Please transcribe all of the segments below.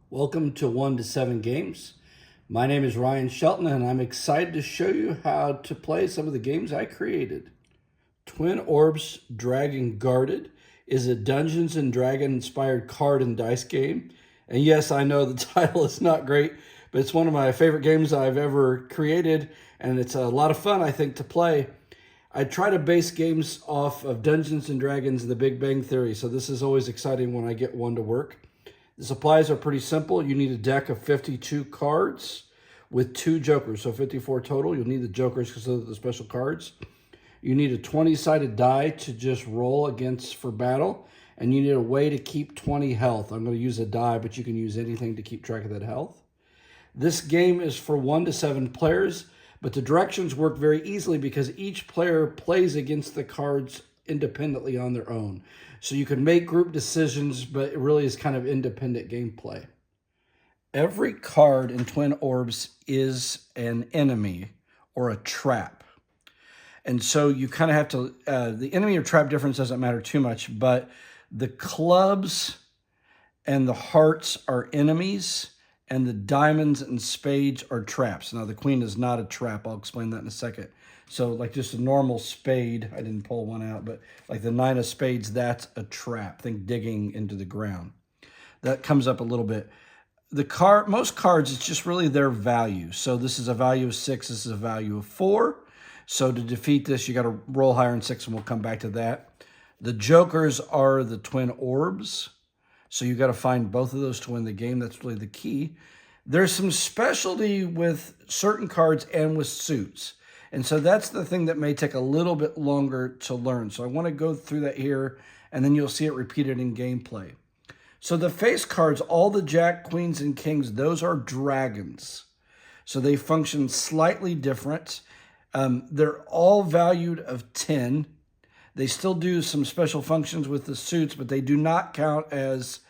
Welcome to 1 to 7 Games. My name is Ryan Shelton and I'm excited to show you how to play some of the games I created. Twin Orbs Dragon Guarded is a Dungeons and Dragon inspired card and dice game. And yes, I know the title is not great, but it's one of my favorite games I've ever created, and it's a lot of fun, I think, to play. I try to base games off of Dungeons and Dragons and the Big Bang Theory, so this is always exciting when I get one to work. The supplies are pretty simple. You need a deck of 52 cards with 2 jokers, so 54 total. You'll need the jokers because those are the special cards. You need a 20-sided die to just roll against for battle, and you need a way to keep 20 health. I'm going to use a die, but you can use anything to keep track of that health. This game is for 1 to 7 players, but the directions work very easily because each player plays against the cards independently on their own. So you can make group decisions, but it really is kind of independent gameplay. Every card in Twin Orbs is an enemy or a trap. And so you kind of have to, the enemy or trap difference doesn't matter too much, but the clubs and the hearts are enemies, and the diamonds and spades are traps. Now, the queen is not a trap. I'll explain that in a second. So like just a normal spade, I didn't pull one out, but like the 9 of spades, that's a trap. Think digging into the ground. That comes up a little bit. Most cards, it's just really their value. So this is a value of 6. This is a value of 4. So to defeat this, you got to roll higher than 6, and we'll come back to that. The jokers are the twin orbs. So you got to find both of those to win the game. That's really the key. There's some specialty with certain cards and with suits. And so that's the thing that may take a little bit longer to learn. So I want to go through that here, and then you'll see it repeated in gameplay. So the face cards, all the jack, queens, and kings, those are dragons. So they function slightly different. They're all valued of 10. They still do some special functions with the suits, but they do not count as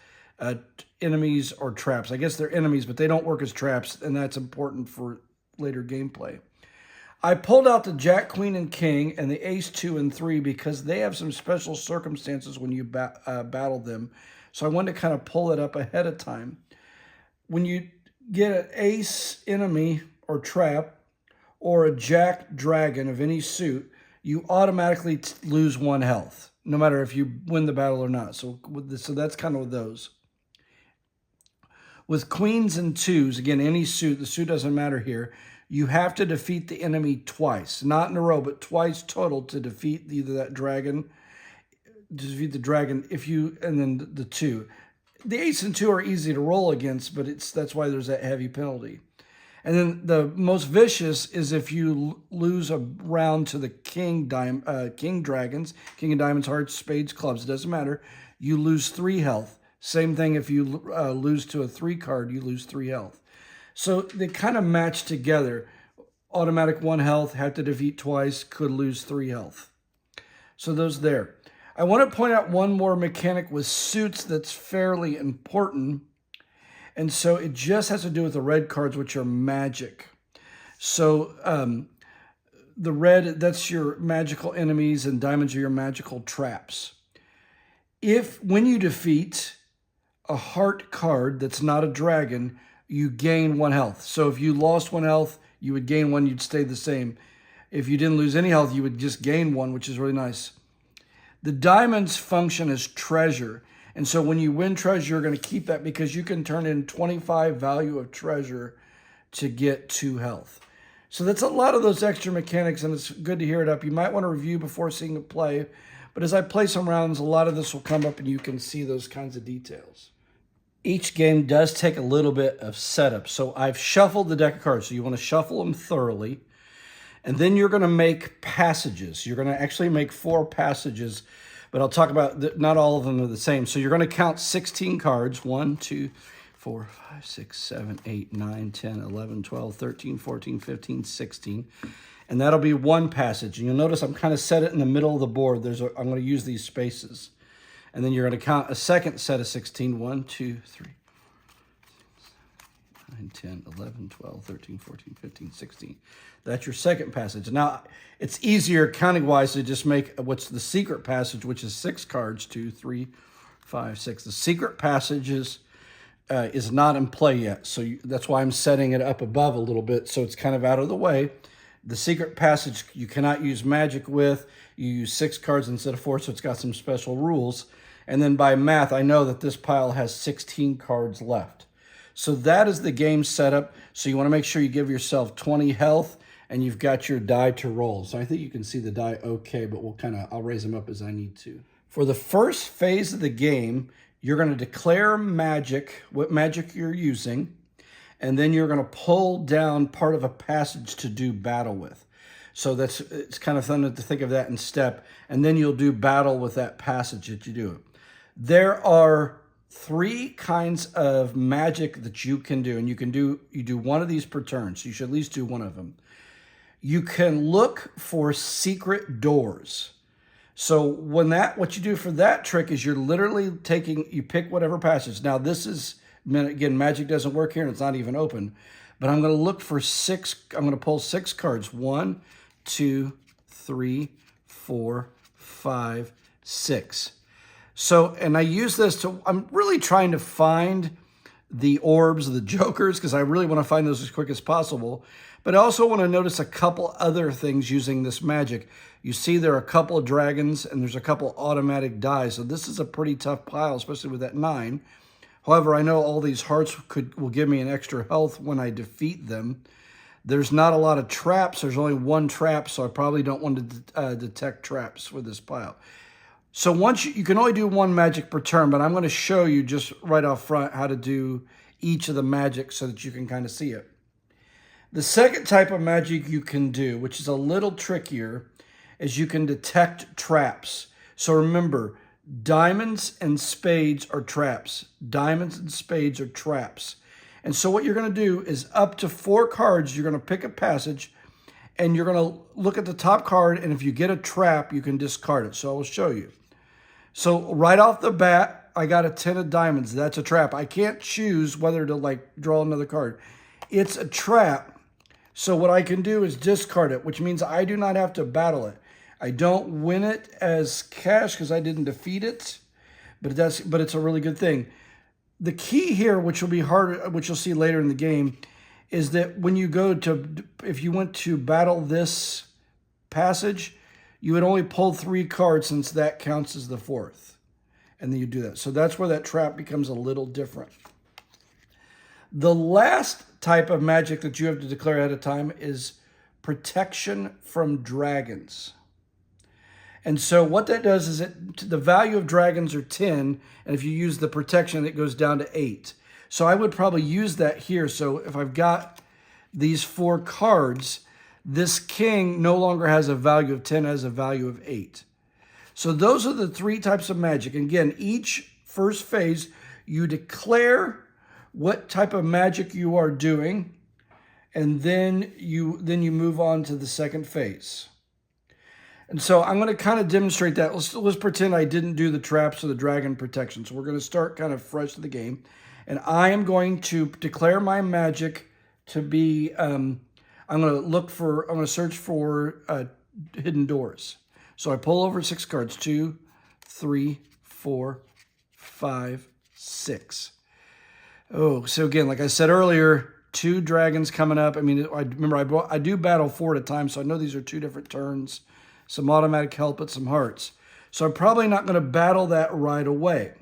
enemies or traps. I guess they're enemies, but they don't work as traps, and that's important for later gameplay. I pulled out the Jack, Queen, and King, and the Ace, 2, and 3 because they have some special circumstances when you battle them. So I wanted to kind of pull it up ahead of time. When you get an Ace enemy or trap or a Jack dragon of any suit, you automatically lose 1 health, no matter if you win the battle or not. So that's kind of with those. With queens and 2s, again, any suit, the suit doesn't matter here, you have to defeat the enemy twice, not in a row, but twice total to defeat either that dragon, and then the 2. The Ace and 2 are easy to roll against, but that's why there's that heavy penalty. And then the most vicious is if you lose a round to the king dragons, king of diamonds, hearts, spades, clubs, it doesn't matter. You lose 3 health. Same thing if you lose to a 3 card, you lose 3 health. So they kind of match together. Automatic 1 health, have to defeat twice, could lose 3 health. So those there. I want to point out one more mechanic with suits that's fairly important. And so it just has to do with the red cards, which are magic. So the red, that's your magical enemies, and diamonds are your magical traps. When you defeat a heart card that's not a dragon, you gain 1 health. So if you lost 1 health, you would gain 1, you'd stay the same. If you didn't lose any health, you would just gain 1, which is really nice. The diamonds function as treasure. And so when you win treasure, you're going to keep that because you can turn in 25 value of treasure to get 2 health. So that's a lot of those extra mechanics, and it's good to hear it up. You might want to review before seeing it play. But as I play some rounds, a lot of this will come up and you can see those kinds of details. Each game does take a little bit of setup. So I've shuffled the deck of cards. So you want to shuffle them thoroughly. And then you're going to make passages. You're going to actually make 4 passages. But I'll talk about, not all of them are the same. So you're going to count 16 cards. 1, 2, 4, 5, 6, 7, 8, 9, 10, 11, 12, 13, 14, 15, 16. And that'll be 1 passage. And you'll notice I'm kind of set it in the middle of the board. I'm going to use these spaces. And then you're going to count a second set of 16. 1, 2, 3, 9, 10, 11, 12, 13, 14, 15, 16. That's your second passage. Now, it's easier counting-wise to just make what's the secret passage, which is 6 cards, 2, 3, 5, 6. The secret passages is not in play yet. So that's why I'm setting it up above a little bit so it's kind of out of the way. The secret passage you cannot use magic with. You use 6 cards instead of 4, so it's got some special rules. And then by math, I know that this pile has 16 cards left. So that is the game setup. So you want to make sure you give yourself 20 health and you've got your die to roll. So I think you can see the die okay, but I'll raise them up as I need to. For the first phase of the game, you're going to declare magic, what magic you're using, and then you're going to pull down part of a passage to do battle with. So it's kind of fun to think of that in step, and then you'll do battle with that passage that you do. There are 3 kinds of magic that you can do, and you do one of these per turn, so you should at least do one of them. You can look for secret doors. So what you do for that trick is you're literally you pick whatever passage. Now this is, again, magic doesn't work here and it's not even open, but I'm going to look for 6, I'm going to pull 6 cards. 1, 2, 3, 4, 5, 6. So, and I use this I'm really trying to find the orbs, the jokers, because I really want to find those as quick as possible. But I also want to notice a couple other things using this magic. You see there are a couple of dragons and there's a couple automatic dies. So this is a pretty tough pile, especially with that 9. However, I know all these hearts will give me an extra health when I defeat them. There's not a lot of traps. There's only 1 trap, so I probably don't want to detect traps with this pile. So once you can only do 1 magic per turn, but I'm going to show you just right off front how to do each of the magic so that you can kind of see it. The second type of magic you can do, which is a little trickier, is you can detect traps. So remember, diamonds and spades are traps. Diamonds and spades are traps. And so what you're going to do is up to 4 cards, you're going to pick a passage, and you're going to look at the top card, and if you get a trap, you can discard it. So I will show you. So right off the bat, I got a 10 of diamonds. That's a trap. I can't choose whether to draw another card. It's a trap. So what I can do is discard it, which means I do not have to battle it. I don't win it as cash because I didn't defeat it, but it's a really good thing. The key here, which will be harder, which you'll see later in the game, is that when you if you went to battle this passage, you would only pull 3 cards since that counts as the 4th. And then you do that. So that's where that trap becomes a little different. The last type of magic that you have to declare ahead of time is protection from dragons. And so what that does is the value of dragons are 10, and if you use the protection, it goes down to 8. So I would probably use that here. So if I've got these 4 cards, this king no longer has a value of 10, has a value of 8. So those are the 3 types of magic. And again, each first phase, you declare what type of magic you are doing, and then you move on to the second phase. And so I'm going to kind of demonstrate that. Let's pretend I didn't do the traps or the dragon protection. So we're going to start kind of fresh to the game. And I am going to declare my magic to be, I'm going to search for hidden doors. So I pull over 6 cards, 2, 3, 4, 5, 6. Oh, so again, like I said earlier, 2 dragons coming up. I mean, I do battle 4 at a time, so I know these are 2 different turns. Some automatic help, but some hearts. So I'm probably not going to battle that right away.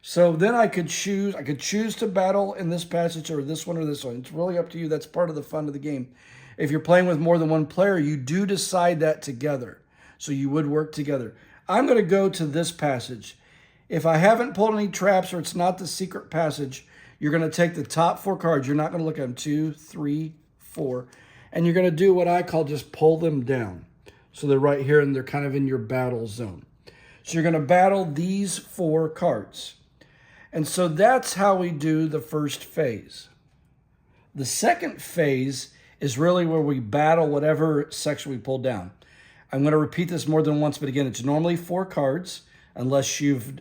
So then I could choose to battle in this passage or this one or this one. It's really up to you. That's part of the fun of the game. If you're playing with more than 1 player, you do decide that together. So you would work together. I'm going to go to this passage. If I haven't pulled any traps or it's not the secret passage, you're going to take the top 4 cards. You're not going to look at them. 2, 3, 4. And you're going to do what I call just pull them down. So they're right here and they're kind of in your battle zone. So you're going to battle these 4 cards. And so that's how we do the first phase. The second phase is really where we battle whatever section we pulled down. I'm going to repeat this more than once, but again, it's normally 4 cards unless you've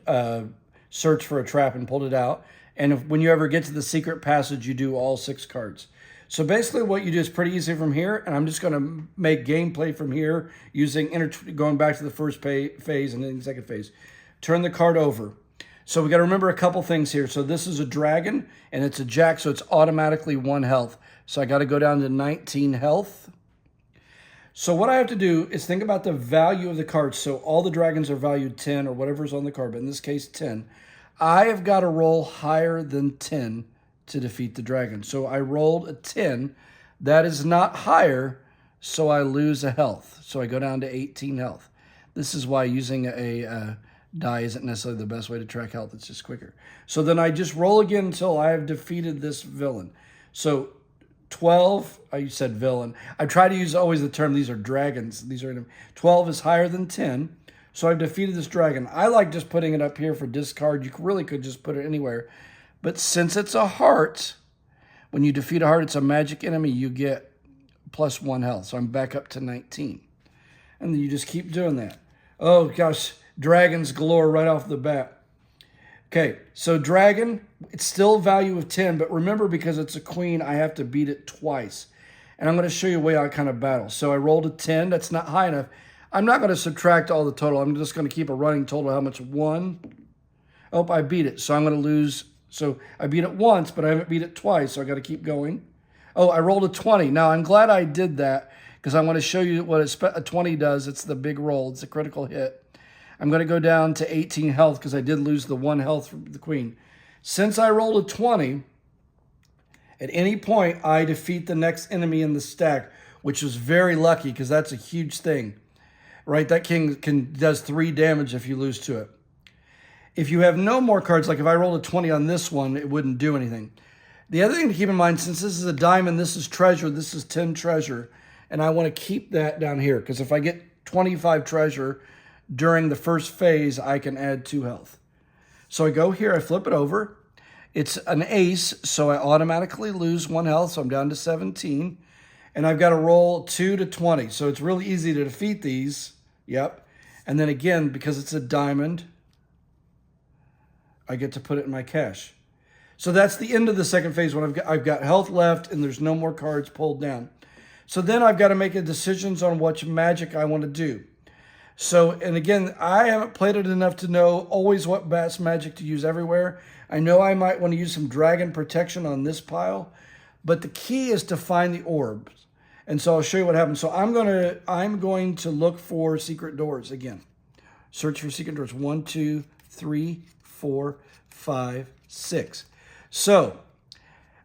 searched for a trap and pulled it out. And when you ever get to the secret passage, you do all 6 cards. So basically what you do is pretty easy from here, and I'm just going to make gameplay from here using going back to the first phase and then the second phase. Turn the card over. So we got to remember a couple things here. So this is a dragon and it's a jack, so it's automatically 1 health. So I got to go down to 19 health. So what I have to do is think about the value of the cards. So all the dragons are valued 10 or whatever's on the card, but in this case 10. I have got to roll higher than 10 to defeat the dragon. So I rolled a 10. That is not higher, so I lose a health. So I go down to 18 health. This is why using a die isn't necessarily the best way to track health. It's just quicker. So then I just roll again until I have defeated this villain. So 12, I said villain. I try to use always the term, these are dragons. 12 is higher than 10. So I've defeated this dragon. I like just putting it up here for discard. You really could just put it anywhere. But since it's a heart, when you defeat a heart, it's a magic enemy, you get +1 health. So I'm back up to 19. And then you just keep doing that. Oh gosh, dragons galore right off the bat. Okay, so dragon, it's still a value of 10, but remember, because it's a queen, I have to beat it twice. And I'm going to show you a way I kind of battle. So I rolled a 10. That's not high enough. I'm not going to subtract all the total. I'm just going to keep a running total. How much? 1. Oh, I beat it. So I'm going to lose. So I beat it once, but I haven't beat it twice, so I got to keep going. Oh, I rolled a 20. Now, I'm glad I did that because I want to show you what a 20 does. It's the big roll. It's a critical hit. I'm going to go down to 18 health because I did lose the 1 health from the queen. Since I rolled a 20, at any point, I defeat the next enemy in the stack, which is very lucky because that's a huge thing, right? That king does 3 damage if you lose to it. If you have no more cards, like if I rolled a 20 on this one, it wouldn't do anything. The other thing to keep in mind, since this is a diamond, this is treasure, this is 10 treasure, and I want to keep that down here because if I get 25 treasure during the first phase, I can add 2 health. So I go here, I flip it over. It's an ace, so I automatically lose 1 health, so I'm down to 17. And I've got to roll 2 to 20, so it's really easy to defeat these. Yep. And then again, because it's a diamond, I get to put it in my cache. So that's the end of the second phase when I've got health left and there's no more cards pulled down. So then I've got to make decisions on which magic I want to do. So, and again, I haven't played it enough to know always what best magic to use everywhere. I know I might want to use some dragon protection on this pile, but the key is to find the orbs. And so I'll show you what happens. So I'm going to look for secret doors again. Search for secret doors. 1, 2, 3, 4, 5, 6. So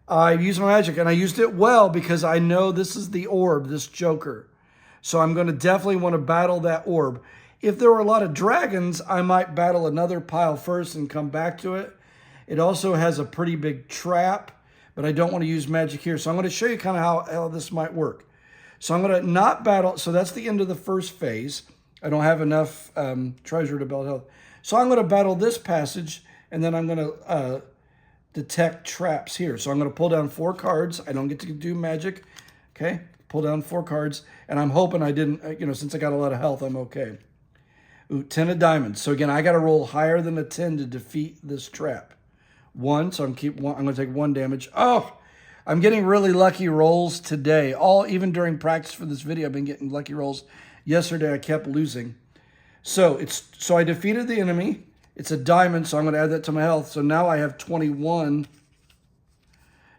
I used my magic and I used it well because I know this is the orb, this joker. So I'm going to definitely want to battle that orb. If there were a lot of dragons, I might battle another pile first and come back to it. It also has a pretty big trap, but I don't want to use magic here. So I'm going to show you kind of how this might work. So I'm going to not battle. So that's the end of the first phase. I don't have enough treasure to build health. So I'm going to battle this passage, and then I'm going to detect traps here. So I'm going to pull down 4 cards. I don't get to do magic. Okay, pull down 4 cards, and I'm hoping I didn't, since I got a lot of health, I'm okay. Ooh, 10 of diamonds. So again, I got to roll higher than a 10 to defeat this trap. 1, so I'm going to take 1 damage. Oh, I'm getting really lucky rolls today. Even during practice for this video, I've been getting lucky rolls. Yesterday, I kept losing. So I defeated the enemy. It's a diamond, so I'm going to add that to my health. So now I have 21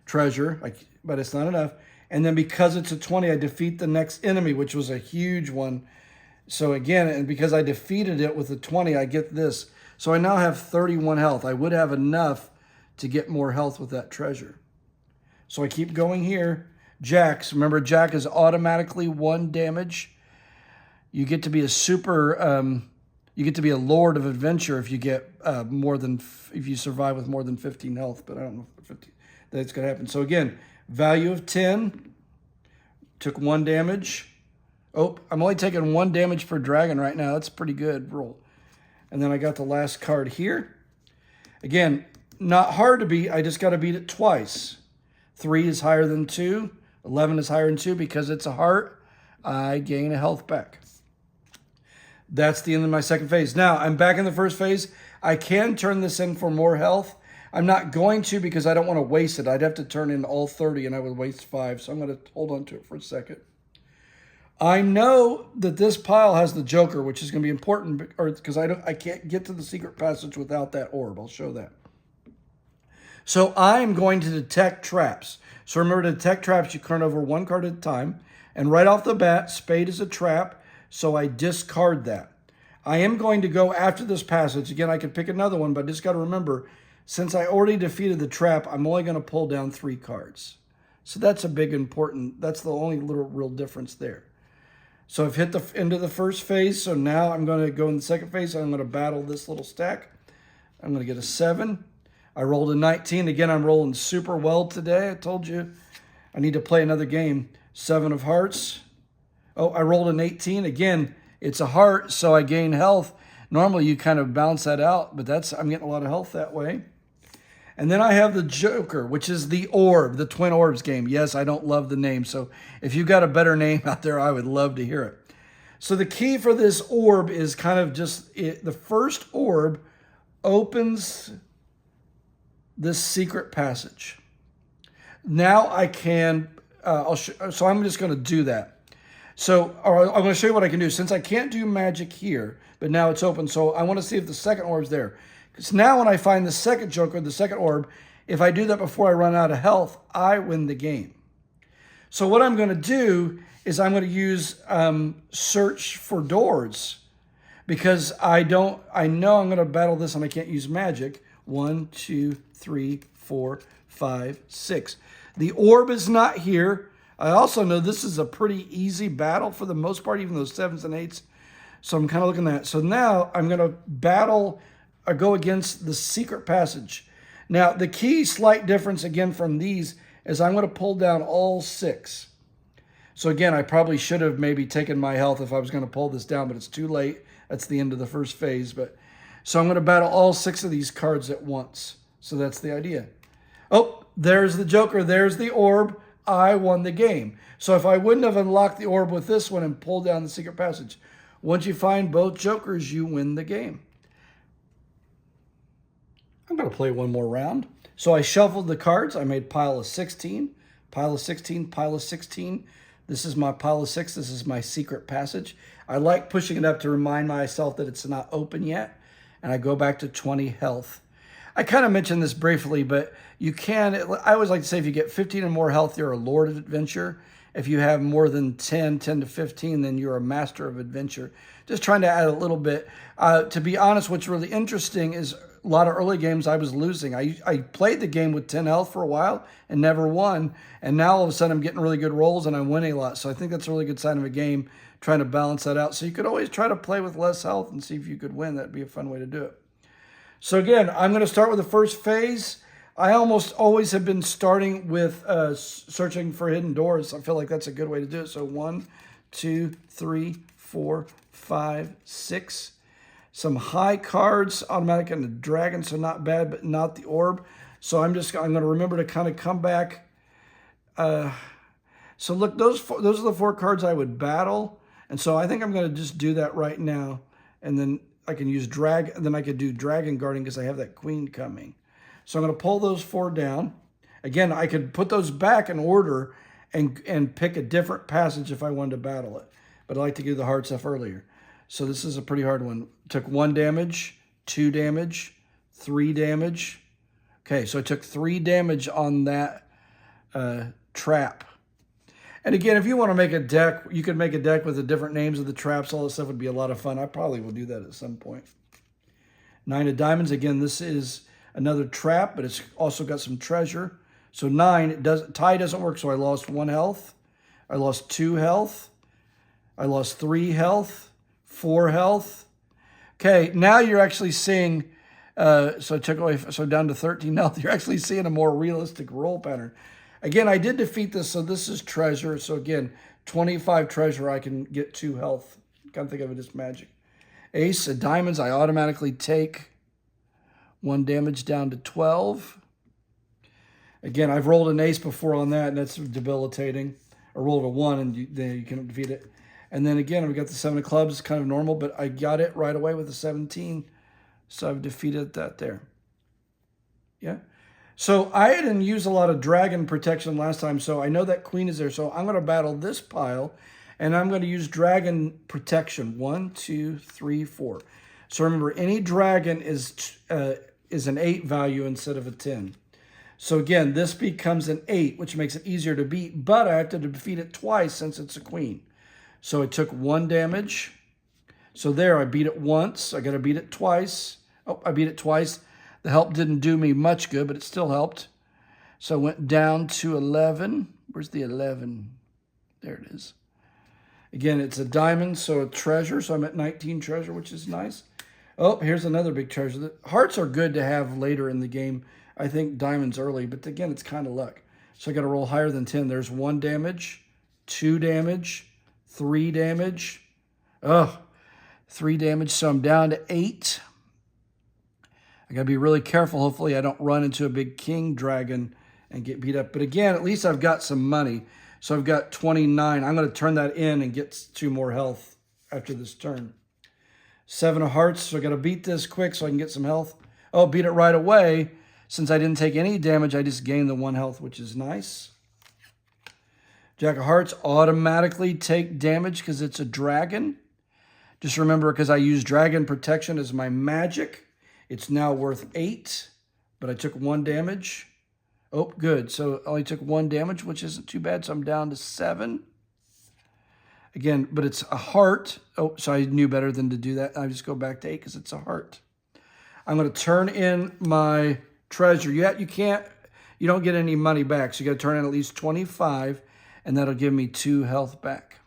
treasure, but it's not enough. And then because it's a 20, I defeat the next enemy, which was a huge one. So again, and because I defeated it with a 20, I get this. So I now have 31 health. I would have enough to get more health with that treasure. So I keep going here. Jacks. Remember, Jack is automatically 1 damage. You get to be a you get to be a Lord of Adventure if you get if you survive with more than 15 health. But I don't know if that's going to happen. So again, value of 10. Took 1 damage. Oh, I'm only taking 1 damage per dragon right now. That's a pretty good roll. And then I got the last card here. Again, not hard to beat. I just got to beat it twice. 3 is higher than 2. 11 is higher than 2. Because it's a heart, I gain a health back. That's the end of my second phase. Now, I'm back in the first phase. I can turn this in for more health. I'm not going to because I don't want to waste it. I'd have to turn in all 30 and I would waste 5. So I'm going to hold on to it for a second. I know that this pile has the Joker, which is going to be important, or because I can't get to the secret passage without that orb. I'll show that. So I'm going to detect traps. So remember, to detect traps, you turn over one card at a time. And right off the bat, spade is a trap, so I discard that. I am going to go after this passage. Again, I could pick another one, but I just got to remember, since I already defeated the trap, I'm only going to pull down 3 cards. So that's a big important, that's the only little real difference there. So I've hit the end of the first phase, so now I'm going to go in the second phase. I'm going to battle this little stack. I'm going to get a 7. I rolled a 19. Again, I'm rolling super well today. I told you I need to play another game. 7 of hearts. Oh, I rolled an 18. Again, it's a heart, so I gain health. Normally, you kind of balance that out, but I'm getting a lot of health that way. And then I have the Joker, which is the Orb, the Twin Orbs game. Yes, I don't love the name, so if you've got a better name out there, I would love to hear it. So the key for this orb is kind of just the first orb opens this secret passage. Now I can, so I'm just going to do that. So I'm going to show you what I can do. Since I can't do magic here, but now it's open, so I want to see if the second orb's there. Because now when I find the second Joker, the second orb, if I do that before I run out of health, I win the game. So what I'm going to do is I'm going to use search for doors, because I know I'm going to battle this and I can't use magic. 1, 2, 3, 4, 5, 6. The orb is not here. I also know this is a pretty easy battle for the most part, even those 7s and 8s. So I'm kind of looking at that. So now I'm going to battle or go against the secret passage. Now, the key slight difference again from these is I'm going to pull down all 6. So again, I probably should have maybe taken my health if I was going to pull this down, but it's too late. That's the end of the first phase. So I'm going to battle all 6 of these cards at once. So that's the idea. Oh, there's the Joker. There's the orb. I won the game. So if I wouldn't have unlocked the orb with this one and pulled down the secret passage, once you find both Jokers, you win the game. I'm going to play one more round. So I shuffled the cards. I made pile of 16, pile of 16, pile of 16. This is my pile of 6. This is my secret passage. I like pushing it up to remind myself that it's not open yet. And I go back to 20 health. I kind of mentioned this briefly, but you can, I always like to say if you get 15 and more health, you're a Lord of Adventure. If you have more than 10 to 15, then you're a Master of Adventure. Just trying to add a little bit. To be honest, what's really interesting is a lot of early games I was losing. I played the game with 10 health for a while and never won. And now all of a sudden I'm getting really good rolls and I'm winning a lot. So I think that's a really good sign of a game, trying to balance that out. So you could always try to play with less health and see if you could win. That'd be a fun way to do it. So again, I'm going to start with the first phase. I almost always have been starting with searching for hidden doors. I feel like that's a good way to do it. So 1, 2, 3, 4, 5, 6. Some high cards, automatic and the dragon, so not bad, but not the orb. So I'm going to remember to kind of come back. So look, those are the 4 cards I would battle. And so I think I'm going to just do that right now. And then I can use then I could do dragon guarding because I have that queen coming. So I'm going to pull those 4 down. Again, I could put those back in order and pick a different passage if I wanted to battle it. But I like to do the hard stuff earlier. So this is a pretty hard one. Took 1 damage, 2 damage, 3 damage. Okay, so I took 3 damage on that trap. And again, if you want to make a deck, you could make a deck with the different names of the traps. All this stuff would be a lot of fun. I probably will do that at some point. 9 of diamonds. Again, this is another trap, but it's also got some treasure. So 9, tie doesn't work, so I lost 1 health. I lost 2 health. I lost 3 health, 4 health. Okay, now you're actually seeing, so I took away, so down to 13 health. You're actually seeing a more realistic roll pattern. Again, I did defeat this, so this is treasure. So again, 25 treasure, I can get 2 health. Can't think of it as magic. Ace of diamonds, I automatically take 1 damage down to 12. Again, I've rolled an ace before on that, and that's debilitating. I rolled a 1, and then you can defeat it. And then again, we got the 7 of clubs, kind of normal, but I got it right away with the 17. So I've defeated that there. Yeah. So I didn't use a lot of dragon protection last time, so I know that queen is there. So I'm going to battle this pile. And I'm going to use dragon protection. 1, 2, 3, 4. So remember, any dragon is an 8 value instead of a 10. So again, this becomes an 8, which makes it easier to beat, but I have to defeat it twice since it's a queen. So it took 1 damage. So there, I beat it once. I got to beat it twice. Oh, I beat it twice. The help didn't do me much good, but it still helped. So I went down to 11. Where's the 11? There it is. Again, it's a diamond, so a treasure. So I'm at 19 treasure, which is nice. Oh, here's another big treasure. The hearts are good to have later in the game. I think diamonds early, but again, it's kind of luck. So I got to roll higher than 10. There's 1 damage, 2 damage, 3 damage. Oh, 3 damage. So I'm down to 8. I got to be really careful. Hopefully I don't run into a big king dragon and get beat up. But again, at least I've got some money. So I've got 29. I'm going to turn that in and get 2 more health after this turn. 7 of hearts. So I got to beat this quick so I can get some health. Oh, beat it right away. Since I didn't take any damage, I just gained the 1 health, which is nice. Jack of hearts automatically take damage because it's a dragon. Just remember, because I use dragon protection as my magic, it's now worth 8, but I took 1 damage. Oh, good. So I only took 1 damage, which isn't too bad. So I'm down to 7. Again, but it's a heart. Oh, so I knew better than to do that. I just go back to 8 because it's a heart. I'm going to turn in my treasure. You don't get any money back. So you got to turn in at least 25, and that'll give me 2 health back.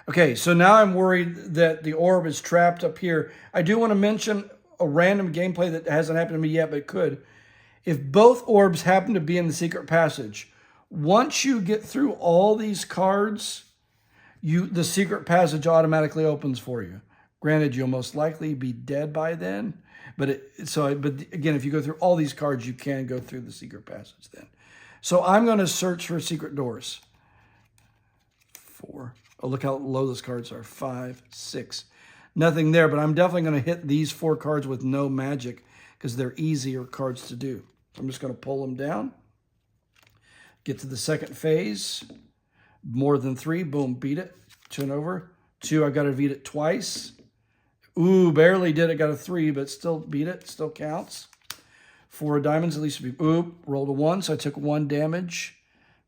Okay, so now I'm worried that the orb is trapped up here. I do want to mention a random gameplay that hasn't happened to me yet, but could. If both orbs happen to be in the secret passage, once you get through all these cards, the secret passage automatically opens for you. Granted, you'll most likely be dead by then, but again, if you go through all these cards, you can go through the secret passage then. So I'm going to search for secret doors. 4. Oh, look how low those cards are. 5, 6. Nothing there, but I'm definitely going to hit these 4 cards with no magic because they're easier cards to do. I'm just going to pull them down. Get to the second phase. More than 3. Boom, beat it. Turn over. 2, I've got to beat it twice. Ooh, barely did it. Got a 3, but still beat it. Still counts. 4 diamonds, at least. Rolled a 1, so I took 1 damage.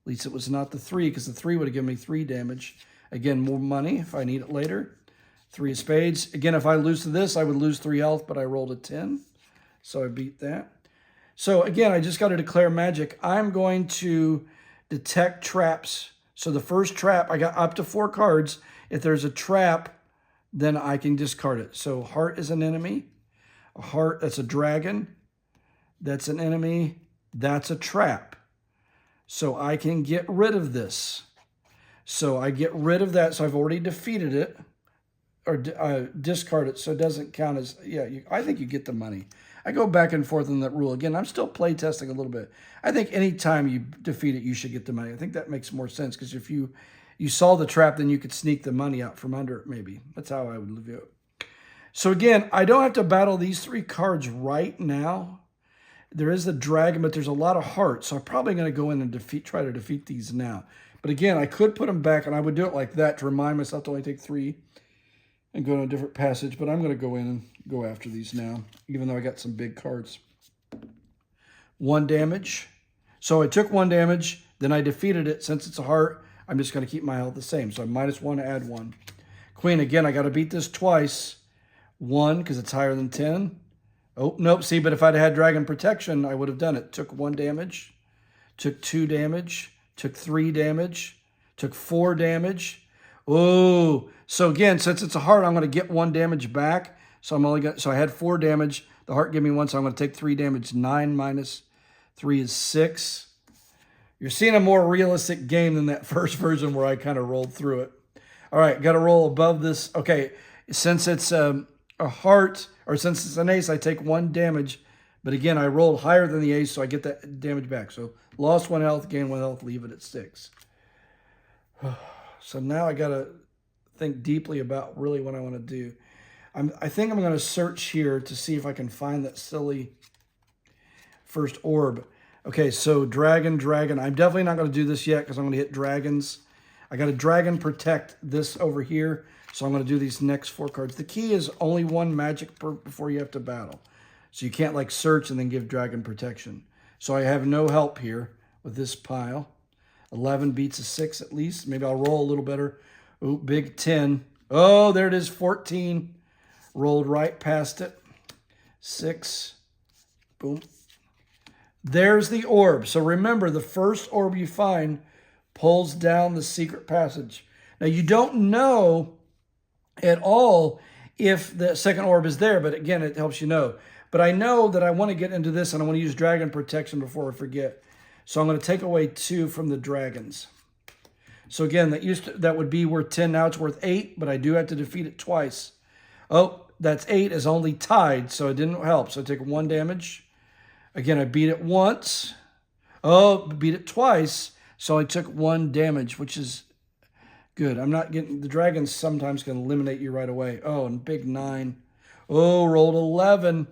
At least it was not the 3, because the 3 would have given me 3 damage. Again, more money if I need it later. 3 of spades. Again, if I lose to this, I would lose 3 health, but I rolled a 10. So I beat that. So again, I just got to declare magic. I'm going to detect traps. So the first trap, I got up to 4 cards. If there's a trap, then I can discard it. So heart is an enemy. A heart, that's a dragon. That's an enemy. That's a trap. So I can get rid of this. So I get rid of that. So I've already defeated it. Or discard it so it doesn't count as, I think you get the money. I go back and forth on that rule. Again, I'm still play testing a little bit. I think anytime you defeat it, you should get the money. I think that makes more sense because if you saw the trap, then you could sneak the money out from under it maybe. That's how I would view it. So again, I don't have to battle these 3 cards right now. There is the dragon, but there's a lot of hearts. So I'm probably going to go in and try to defeat these now. But again, I could put them back, and I would do it like that to remind myself to only take 3 and go to a different passage. But I'm going to go in and go after these now, even though I got some big cards. 1 damage. So I took 1 damage, then I defeated it. Since it's a heart, I'm just going to keep my health the same. So I'm -1, add 1. Queen, again, I got to beat this twice. 1, because it's higher than 10. Oh, nope. See, but if I'd had dragon protection, I would have done it. Took 1 damage. Took 2 damage. Took 3 damage. Took 4 damage. Oh, so again, since it's a heart, I'm going to get 1 damage back. So so I had 4 damage. The heart gave me 1, so I'm going to take 3 damage. 9 minus 3 is 6. You're seeing a more realistic game than that first version where I kind of rolled through it. All right, got to roll above this. Okay, since it's a heart, or since it's an ace, I take 1 damage. But again, I rolled higher than the ace, so I get that damage back. So lost 1 health, gain 1 health, leave it at 6. So now I got to think deeply about really what I want to do. I think I'm going to search here to see if I can find that silly first orb. Okay, so dragon. I'm definitely not going to do this yet because I'm going to hit dragons. I got to Dragon Protect this over here. So I'm going to do these next 4 cards. The key is only 1 magic before you have to battle. So you can't like search and then give Dragon Protection. So I have no help here with this pile. 11 beats a 6 at least. Maybe I'll roll a little better. Ooh, big 10. Oh, there it is, 14. Rolled right past it. 6. Boom. There's the orb. So remember, the first orb you find pulls down the secret passage. Now, you don't know at all if the second orb is there, but again, it helps you know. But I know that I want to get into this, and I want to use Dragon Protection before I forget. So I'm going to take away 2 from the dragons. So again, that would be worth 10. Now it's worth 8, but I do have to defeat it twice. Oh, that's 8 is only tied, so it didn't help. So I take 1 damage. Again, I beat it once. Oh, beat it twice. So I took 1 damage, which is good. I'm not getting... The dragons sometimes can eliminate you right away. Oh, and big 9. Oh, rolled 11.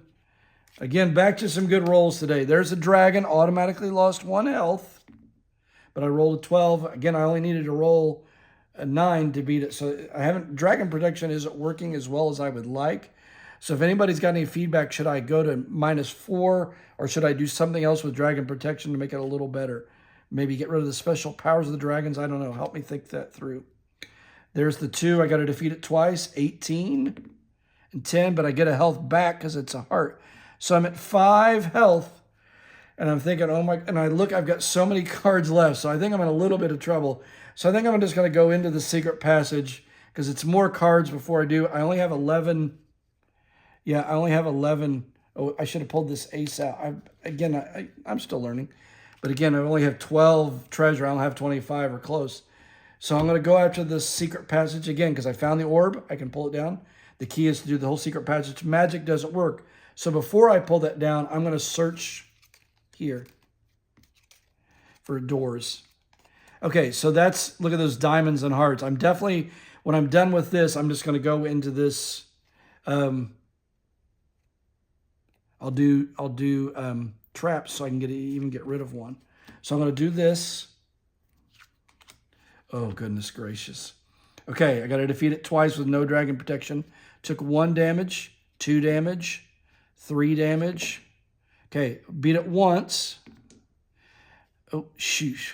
Again, back to some good rolls today. There's a dragon. Automatically lost 1 health. But I rolled a 12. Again, I only needed to roll a 9 to beat it. So I haven't... Dragon Protection isn't working as well as I would like. So if anybody's got any feedback, should I go to -4 or should I do something else with Dragon Protection to make it a little better? Maybe get rid of the special powers of the dragons. I don't know. Help me think that through. There's the 2. I got to defeat it twice. 18 and 10, but I get a health back because it's a heart. So I'm at 5 health, and I'm thinking, oh my, and I look, I've got so many cards left, so I think I'm in a little bit of trouble. So I think I'm just going to go into the secret passage because it's more cards before I do. I only have 11. Yeah, I only have 11. Oh, I should have pulled this ace out. I'm still learning. But again, I only have 12 treasure. I don't have 25 or close. So I'm going to go after the secret passage again because I found the orb. I can pull it down. The key is to do the whole secret passage. Magic doesn't work. So before I pull that down, I'm going to search here for doors. Okay, so that's, look at those diamonds and hearts. I'm definitely, when I'm done with this, I'm just going to go into this. I'll do traps so I can even get rid of one. So I'm going to do this. Oh, goodness gracious. Okay, I got to defeat it twice with no Dragon Protection. Took 1 damage, 2 damage, 3 damage. Okay, beat it once. Oh, shoot.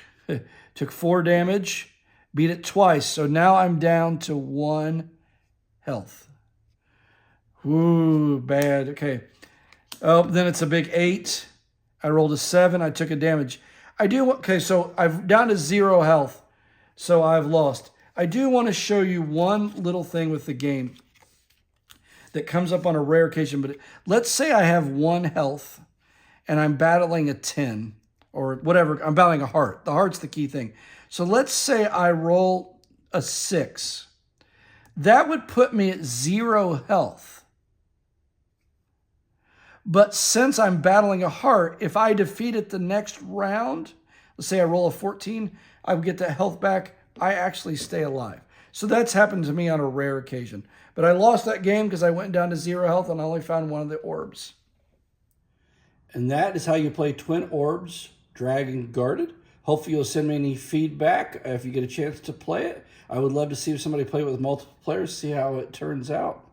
Took 4 damage, beat it twice. So now I'm down to 1 health. Ooh, bad. Okay. Oh, then it's a big 8. I rolled a 7. I took a damage. Okay, so I'm down to 0 health. So I've lost. I do want to show you one little thing with the game that comes up on a rare occasion. But let's say I have 1 health and I'm battling a 10 or whatever. I'm battling a heart. The heart's the key thing. So let's say I roll a 6. That would put me at 0 health. But since I'm battling a heart, if I defeat it the next round, let's say I roll a 14, I would get that health back. I actually stay alive. So that's happened to me on a rare occasion. But I lost that game because I went down to 0 health and I only found 1 of the orbs. And that is how you play Twin Orbs, Dragon Guarded. Hopefully you'll send me any feedback if you get a chance to play it. I would love to see if somebody play it with multiple players, see how it turns out.